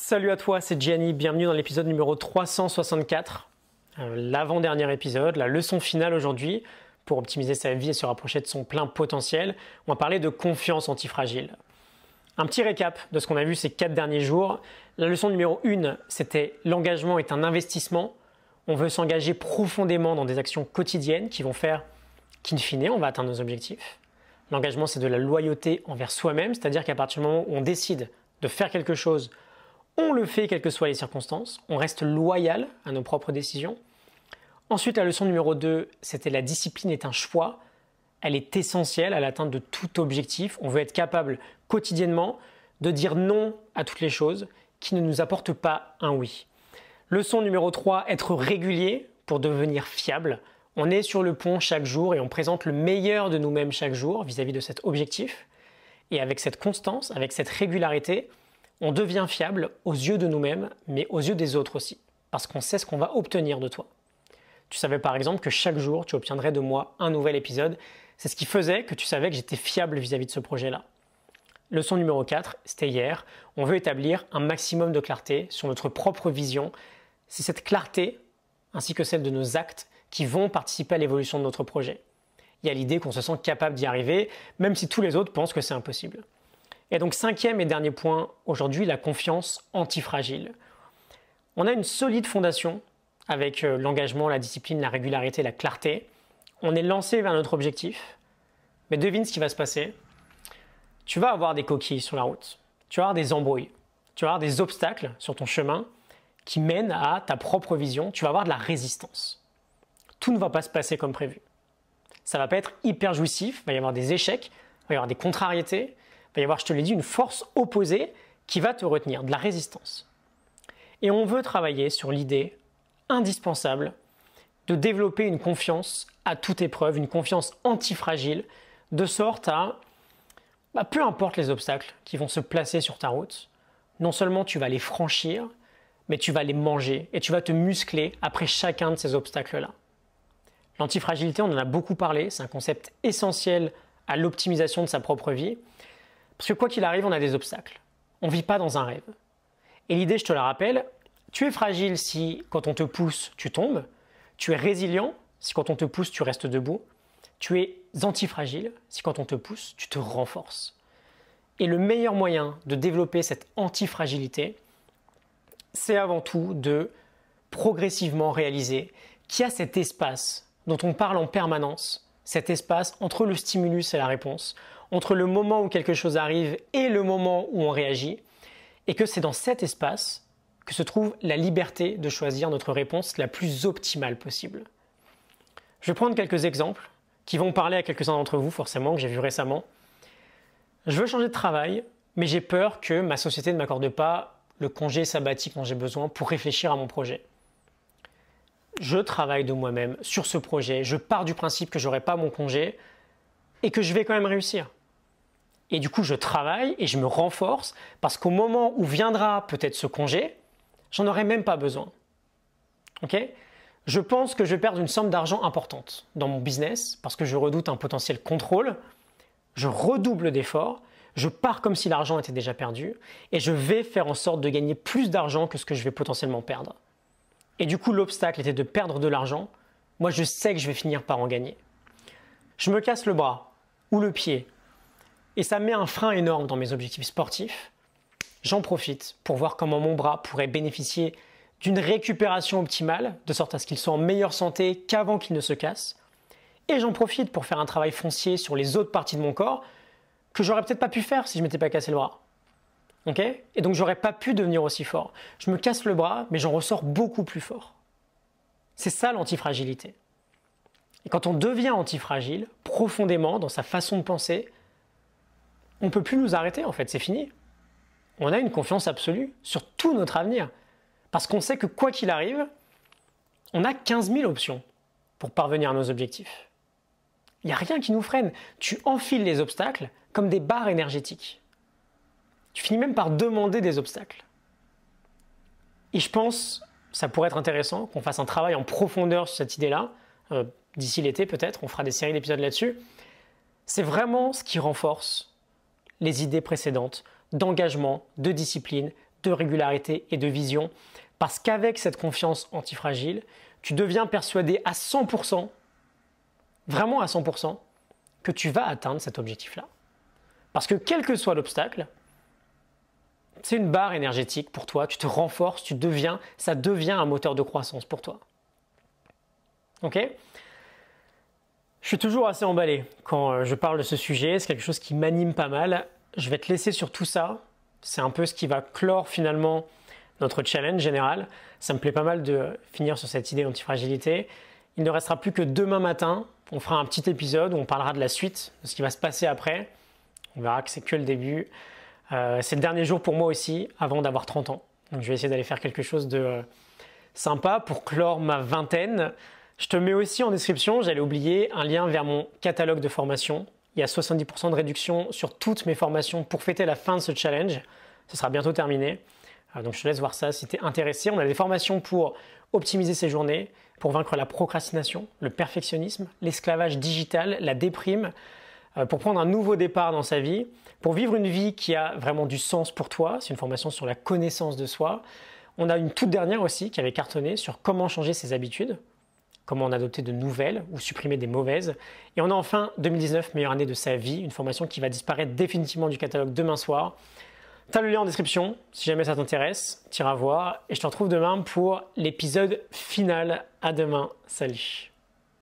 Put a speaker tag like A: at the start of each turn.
A: Salut à toi, c'est Gianni, bienvenue dans l'épisode numéro 364, l'avant-dernier épisode, la leçon finale aujourd'hui. Pour optimiser sa vie et se rapprocher de son plein potentiel, on va parler de confiance antifragile. Un petit récap de ce qu'on a vu ces 4 derniers jours. La leçon numéro 1, c'était l'engagement est un investissement. On veut s'engager profondément dans des actions quotidiennes qui vont faire qu'in fine, on va atteindre nos objectifs. L'engagement, c'est de la loyauté envers soi-même, c'est-à-dire qu'à partir du moment où on décide de faire quelque chose, on le fait quelles que soient les circonstances, on reste loyal à nos propres décisions. Ensuite, la leçon numéro 2, c'était la discipline est un choix. Elle est essentielle à l'atteinte de tout objectif. On veut être capable quotidiennement de dire non à toutes les choses qui ne nous apportent pas un oui. Leçon numéro 3, être régulier pour devenir fiable. On est sur le pont chaque jour et on présente le meilleur de nous-mêmes chaque jour vis-à-vis de cet objectif. Et avec cette constance, avec cette régularité, on devient fiable aux yeux de nous-mêmes, mais aux yeux des autres aussi, parce qu'on sait ce qu'on va obtenir de toi. Tu savais par exemple que chaque jour, tu obtiendrais de moi un nouvel épisode. C'est ce qui faisait que tu savais que j'étais fiable vis-à-vis de ce projet-là. Leçon numéro 4, c'était hier. On veut établir un maximum de clarté sur notre propre vision. C'est cette clarté, ainsi que celle de nos actes, qui vont participer à l'évolution de notre projet. Il y a l'idée qu'on se sent capable d'y arriver, même si tous les autres pensent que c'est impossible. Et donc 5e et dernier point, aujourd'hui, la confiance antifragile. On a une solide fondation avec l'engagement, la discipline, la régularité, la clarté. On est lancé vers notre objectif, mais devine ce qui va se passer. Tu vas avoir des coquilles sur la route, tu vas avoir des embrouilles, tu vas avoir des obstacles sur ton chemin qui mènent à ta propre vision, tu vas avoir de la résistance. Tout ne va pas se passer comme prévu. Ça va pas être hyper jouissif, il va y avoir des échecs, il va y avoir des contrariétés, il va y avoir, je te l'ai dit, une force opposée qui va te retenir, de la résistance. Et on veut travailler sur l'idée indispensable de développer une confiance à toute épreuve, une confiance antifragile, de sorte à, peu importe les obstacles qui vont se placer sur ta route, non seulement tu vas les franchir, mais tu vas les manger et tu vas te muscler après chacun de ces obstacles-là. L'antifragilité, on en a beaucoup parlé, c'est un concept essentiel à l'optimisation de sa propre vie, parce que quoi qu'il arrive, on a des obstacles. On ne vit pas dans un rêve. Et l'idée, je te la rappelle, tu es fragile si, quand on te pousse, tu tombes. Tu es résilient si, quand on te pousse, tu restes debout. Tu es antifragile si, quand on te pousse, tu te renforces. Et le meilleur moyen de développer cette antifragilité, c'est avant tout de progressivement réaliser qu'il y a cet espace dont on parle en permanence, cet espace entre le stimulus et la réponse, entre le moment où quelque chose arrive et le moment où on réagit, et que c'est dans cet espace que se trouve la liberté de choisir notre réponse la plus optimale possible. Je vais prendre quelques exemples qui vont parler à quelques-uns d'entre vous, forcément, que j'ai vu récemment. Je veux changer de travail, mais j'ai peur que ma société ne m'accorde pas le congé sabbatique dont j'ai besoin pour réfléchir à mon projet. Je travaille de moi-même sur ce projet, je pars du principe que je n'aurai pas mon congé et que je vais quand même réussir. Et du coup, je travaille et je me renforce parce qu'au moment où viendra peut-être ce congé, j'en aurai même pas besoin. Ok ? Je pense que je vais perdre une somme d'argent importante dans mon business parce que je redoute un potentiel contrôle. Je redouble d'efforts, je pars comme si l'argent était déjà perdu et je vais faire en sorte de gagner plus d'argent que ce que je vais potentiellement perdre. Et du coup, l'obstacle était de perdre de l'argent. Moi, je sais que je vais finir par en gagner. Je me casse le bras ou le pied et ça met un frein énorme dans mes objectifs sportifs. J'en profite pour voir comment mon bras pourrait bénéficier d'une récupération optimale, de sorte à ce qu'il soit en meilleure santé qu'avant qu'il ne se casse. Et j'en profite pour faire un travail foncier sur les autres parties de mon corps que j'aurais peut-être pas pu faire si je m'étais pas cassé le bras. Okay ? Et donc j'aurais pas pu devenir aussi fort. Je me casse le bras, mais j'en ressors beaucoup plus fort. C'est ça l'antifragilité. Et quand on devient antifragile, profondément dans sa façon de penser, on ne peut plus nous arrêter en fait, c'est fini. On a une confiance absolue sur tout notre avenir. Parce qu'on sait que quoi qu'il arrive, on a 15 000 options pour parvenir à nos objectifs. Il n'y a rien qui nous freine. Tu enfiles les obstacles comme des barres énergétiques. Tu finis même par demander des obstacles. Et je pense, ça pourrait être intéressant qu'on fasse un travail en profondeur sur cette idée-là. D'ici l'été peut-être, on fera des séries d'épisodes là-dessus. C'est vraiment ce qui renforce les idées précédentes d'engagement, de discipline, de régularité et de vision. Parce qu'avec cette confiance antifragile, tu deviens persuadé à 100%, vraiment à 100%, que tu vas atteindre cet objectif-là. Parce que quel que soit l'obstacle, c'est une barre énergétique pour toi, tu te renforces, ça devient un moteur de croissance pour toi. Ok ? Je suis toujours assez emballé quand je parle de ce sujet, c'est quelque chose qui m'anime pas mal. Je vais te laisser sur tout ça, c'est un peu ce qui va clore finalement notre challenge général. Ça me plaît pas mal de finir sur cette idée d'antifragilité. Il ne restera plus que demain matin, on fera un petit épisode où on parlera de la suite, de ce qui va se passer après. On verra que c'est que le début. C'est le dernier jour pour moi aussi, avant d'avoir 30 ans. Donc je vais essayer d'aller faire quelque chose de sympa pour clore ma vingtaine. Je te mets aussi en description, j'allais oublier, un lien vers mon catalogue de formation. Il y a 70% de réduction sur toutes mes formations pour fêter la fin de ce challenge. Ce sera bientôt terminé. Donc je te laisse voir ça si tu es intéressé. On a des formations pour optimiser ses journées, pour vaincre la procrastination, le perfectionnisme, l'esclavage digital, la déprime, pour prendre un nouveau départ dans sa vie, pour vivre une vie qui a vraiment du sens pour toi. C'est une formation sur la connaissance de soi. On a une toute dernière aussi qui avait cartonné sur comment changer ses habitudes, comment en adopter de nouvelles ou supprimer des mauvaises. Et on a enfin 2019, meilleure année de sa vie, une formation qui va disparaître définitivement du catalogue demain soir. Tu as le lien en description, si jamais ça t'intéresse, tu iras voir. Et je te retrouve demain pour l'épisode final. À demain, salut.